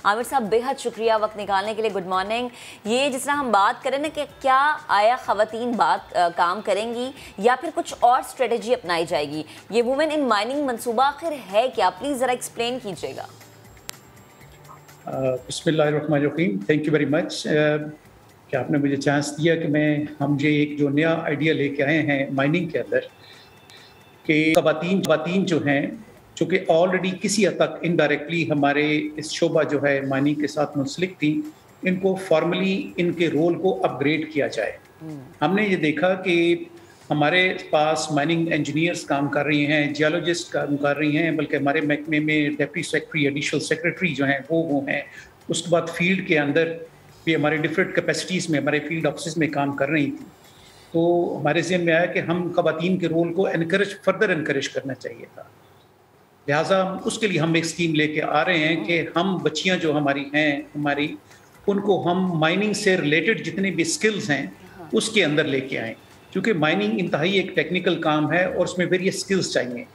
عامر صاحب बेहद शुक्रिया वक्त निकालने के लिए, गुड मॉर्निंग। ये जिस तरह हम बात करें ना कि क्या आया ख़वातीन काम करेंगी या फिर कुछ और स्ट्रेटजी अपनाई जाएगी, ये वुमेन इन माइनिंग मंसूबा आखिर है क्या, प्लीज़ ज़रा एक्सप्लेन कीजिएगा। बिस्मिल्लाहिर्रहमानिर्रहीम, थैंक यू वेरी मच कि आपने मुझे चांस दिया कि हम ये एक जो नया आइडिया लेके आए हैं माइनिंग के अंदर कि ख़वातीन जो हैं, चूँकि ऑलरेडी किसी हद तक इनडायरेक्टली हमारे इस शोबा जो है माइनिंग के साथ मुंसलिक थी, इनको फॉर्मली इनके रोल को अपग्रेड किया जाए। हमने ये देखा कि हमारे पास माइनिंग इंजीनियर्स काम कर रही हैं, जियोलॉजिस्ट काम कर रही हैं, बल्कि हमारे महकमे में डिप्टी सेक्रेटरी, एडिशनल सेक्रेटरी जो हैं वो हैं। उसके बाद फील्ड के अंदर भी हमारे डिफरेंट कैपेसिटीज़ में हमारे फील्ड ऑफिस में काम कर रही थी। तो हमारे ज़हन में आया कि हम ख़वातीन के रोल को फर्दर इनकरेज करना चाहिए था। लिहाजा उसके लिए हम एक स्कीम लेके आ रहे हैं कि हम बच्चियां जो हमारी उनको हम माइनिंग से रिलेटेड जितने भी स्किल्स हैं उसके अंदर लेके आएँ, क्योंकि माइनिंग इंतहाई एक टेक्निकल काम है और उसमें वेरियस स्किल्स चाहिए।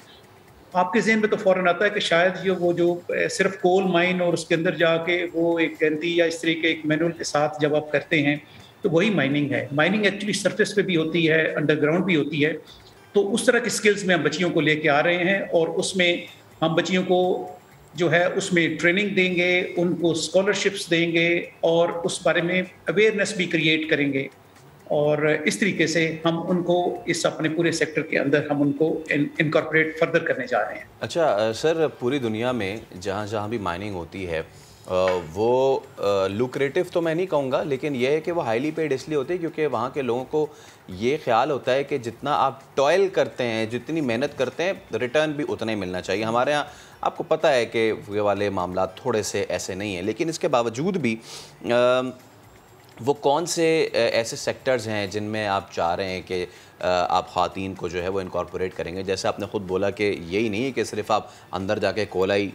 आपके ज़हन में तो फ़ौरन आता है कि शायद जो सिर्फ कोल माइन और उसके अंदर जाके वो एक गंती या इस तरह के एक मैनुअल के साथ जब आप करते हैं तो वही माइनिंग है। माइनिंग एक्चुअली सरफेस पे भी होती है, अंडरग्राउंड भी होती है। तो उस तरह की स्किल्स में हम बच्चियों को लेके आ रहे हैं और उसमें हम बच्चियों को जो है उसमें ट्रेनिंग देंगे, उनको स्कॉलरशिप्स देंगे और उस बारे में अवेयरनेस भी क्रिएट करेंगे और इस तरीके से हम उनको इस अपने पूरे सेक्टर के अंदर हम उनको इनकॉर्पोरेट फर्दर करने जा रहे हैं। अच्छा सर, पूरी दुनिया में जहाँ जहाँ भी माइनिंग होती है वो लुक्रेटिव तो मैं नहीं कहूँगा, लेकिन यह है कि वो हाईली पेड इसलिए होते हैं क्योंकि वहाँ के लोगों को ये ख्याल होता है कि जितना आप टॉयल करते हैं, जितनी मेहनत करते हैं, रिटर्न भी उतना ही मिलना चाहिए। हमारे यहाँ आपको पता है कि ये वाले मामला थोड़े से ऐसे नहीं हैं, लेकिन इसके बावजूद भी वो कौन से ऐसे सेक्टर्स हैं जिनमें आप चाह रहे हैं कि आप ख़वातीन को जो है वो इनकॉर्पोरेट करेंगे? जैसे आपने ख़ुद बोला कि यही नहीं है कि सिर्फ आप अंदर जाके कोयला ही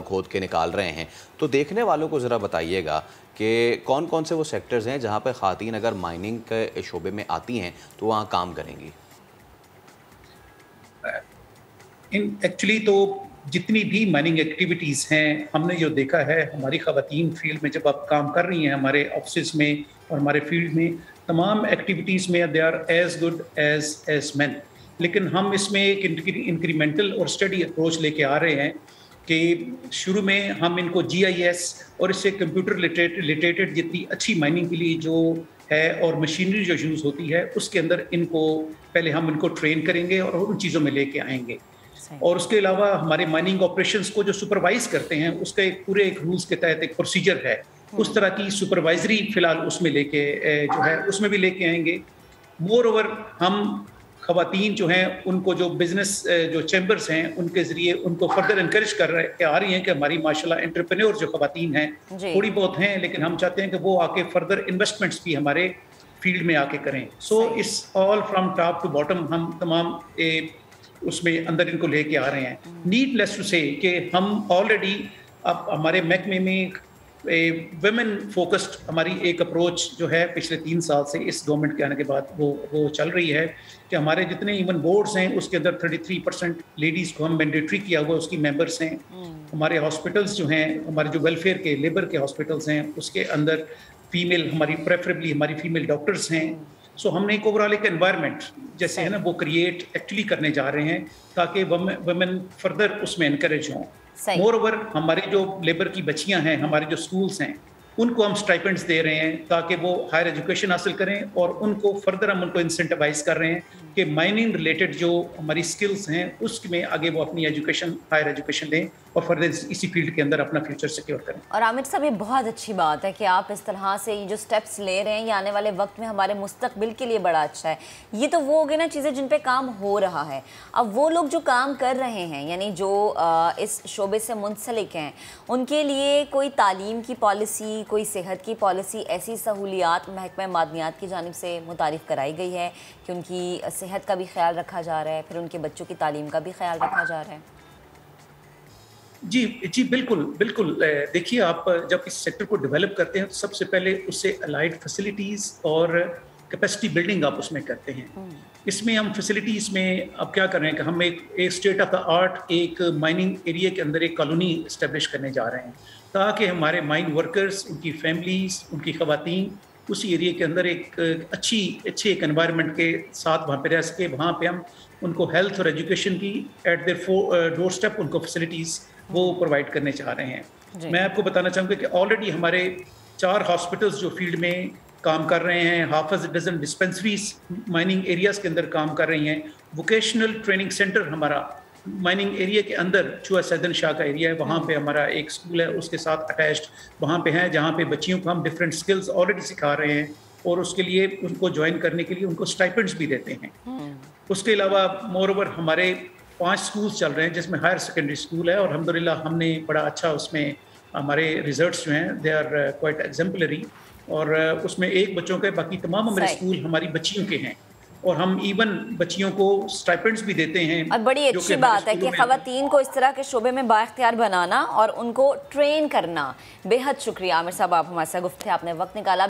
खोद के निकाल रहे हैं, तो देखने वालों को ज़रा बताइएगा कि कौन कौन से वो सेक्टर्स हैं जहाँ पर ख़वातीन अगर माइनिंग के शोबे में आती हैं तो वहाँ काम करेंगी। एक्चुअली तो जितनी भी माइनिंग एक्टिविटीज़ हैं, हमने जो देखा है हमारी ख़वातीन फील्ड में जब आप काम कर रही हैं हमारे ऑफिस में और हमारे फील्ड में, तमाम एक्टिविटीज़ में they are as good as man. लेकिन हम इसमें एक इंक्रीमेंटल और स्टडी अप्रोच लेके आ रहे हैं कि शुरू में हम इनको GIS और इससे कंप्यूटर रिलेटेड जितनी अच्छी माइनिंग के लिए जो है और मशीनरी जो यूज़ होती है उसके अंदर इनको पहले हम इनको ट्रेन करेंगे और उन चीज़ों में लेके आएंगे। और उसके अलावा हमारे माइनिंग ऑपरेशंस को जो सुपरवाइज करते हैं उसका एक रूल्स के तहत एक प्रोसीजर है, उस तरह की सुपरवाइजरी फिलहाल उसमें लेके जो है उसमें भी लेके आएंगे। मोर ओवर हम ख़वातीन जो हैं उनको जो बिजनेस जो चैम्बर्स हैं उनके ज़रिए उनको फर्दर इनकरेज आ रही हैं कि हमारी माशाल्लाह एंटरप्रेन्योर जो ख़वातीन हैं थोड़ी बहुत हैं, लेकिन हम चाहते हैं कि वो आके फर्दर इन्वेस्टमेंट्स भी हमारे फील्ड में आके करें। सो इस all from top to bottom हम तमाम उसमें अंदर इनको लेके आ रहे हैं। नीडलेस टू से कि हम ऑलरेडी अब हमारे महकमे में वुमेन फोकस्ड हमारी एक अप्रोच जो है पिछले 3 साल से इस गवर्नमेंट के आने के बाद वो चल रही है कि हमारे जितने इवन बोर्ड्स हैं उसके अंदर 33% लेडीज़ को हम मैंडेटरी किया हुआ उसकी मेंबर्स हैं। हमारे हॉस्पिटल्स जो हैं, हमारे जो वेलफेयर के लेबर के हॉस्पिटल्स हैं उसके अंदर फीमेल हमारी प्रेफरेबली हमारी फीमेल डॉक्टर्स हैं। सो हमने एक ओवरऑल एक एनवायरनमेंट जैसे है ना वो क्रिएट एक्चुअली करने जा रहे हैं ताकि वुमेन फर्दर उसमें इनकरेज हों। मोर ओवर हमारी जो लेबर की बच्चियां हैं, हमारे जो स्कूल्स हैं, उनको हम स्टाइपेंड्स दे रहे हैं ताकि वो हायर एजुकेशन हासिल करें और उनको फर्दर हम उनको इंसेंटिवाइज कर रहे हैं कि माइनिंग रिलेटेड जो हमारी स्किल्स हैं उसमें आगे वो अपनी एजुकेशन हायर एजुकेशन दें और फर्दर इसी फील्ड के अंदर अपना फ्यूचर सिक्योर करें। और आमिर साहब, ये बहुत अच्छी बात है कि आप इस तरह से ये जो स्टेप्स ले रहे हैं, ये आने वाले वक्त में हमारे मुस्तकबिल के लिए बड़ा अच्छा है। ये तो वो हो गए ना चीज़ें जिन पे काम हो रहा है। अब वो लोग जो काम कर रहे हैं, यानी जो इस शोबे से मुंसलिक हैं, उनके लिए कोई तालीम की पॉलिसी, कोई सेहत की पॉलिसी, ऐसी सहूलियात महकमा मादनियात की जानिब से मुतारिफ़ कराई गई है कि उनकी सेहत का भी ख्याल रखा जा रहा है, फिर उनके बच्चों की तालीम का भी ख्याल रखा जा रहा है? जी बिल्कुल। देखिए, आप जब इस सेक्टर को डेवलप करते हैं तो सबसे पहले उससे अलाइड फैसिलिटीज़ और कैपेसिटी बिल्डिंग आप उसमें करते हैं। इसमें हम फैसिलिटीज़ में अब क्या कर रहे हैं कि हम एक स्टेट ऑफ द आर्ट एक माइनिंग एरिया के अंदर एक कॉलोनी इस्टेब्लिश करने जा रहे हैं ताकि हमारे माइन वर्कर्स, उनकी फैमिलीज, उनकी ख़वातीन उसी एरिया के अंदर एक अच्छे एक एनवायरनमेंट के साथ वहाँ पे रह सके। वहाँ पे हम उनको हेल्थ और एजुकेशन की एट देयर डोर स्टेप उनको फैसिलिटीज़ वो प्रोवाइड करने चाह रहे हैं। मैं आपको बताना चाहूँगा कि ऑलरेडी हमारे 4 हॉस्पिटल्स जो फील्ड में काम कर रहे हैं, half dozen dispensaries mining areas के अंदर काम कर रही हैं। वोकेशनल ट्रेनिंग सेंटर हमारा माइनिंग एरिया के अंदर चुआ सैदन शाह का एरिया है, वहाँ पे हमारा एक स्कूल है उसके साथ अटैच्ड वहाँ पे है, जहाँ पे बच्चियों को हम डिफरेंट स्किल्स ऑलरेडी सिखा रहे हैं और उसके लिए उनको ज्वाइन करने के लिए उनको स्टाइपेंड्स भी देते हैं। उसके अलावा मोर ओवर हमारे 5 स्कूल्स चल रहे हैं जिसमें हायर सेकेंडरी स्कूल है और अल्हम्दुलिल्लाह हमने बड़ा अच्छा उसमें हमारे रिजल्ट्स जो हैं दे आर क्वाइट एग्जाम्पलरी और उसमें एक बच्चों के, बाकी तमाम हमारे स्कूल हमारी बच्चियों के हैं और हम इवन बच्चियों को स्टाइपेंड्स भी देते हैं। और बड़ी अच्छी बात है कि ख़वातीन को इस तरह के शोबे में बाइख्तियार बनाना और उनको ट्रेन करना। बेहद शुक्रिया आमिर साहब, आप हमारे साथ गुफ्तगू, आपने वक्त निकाला।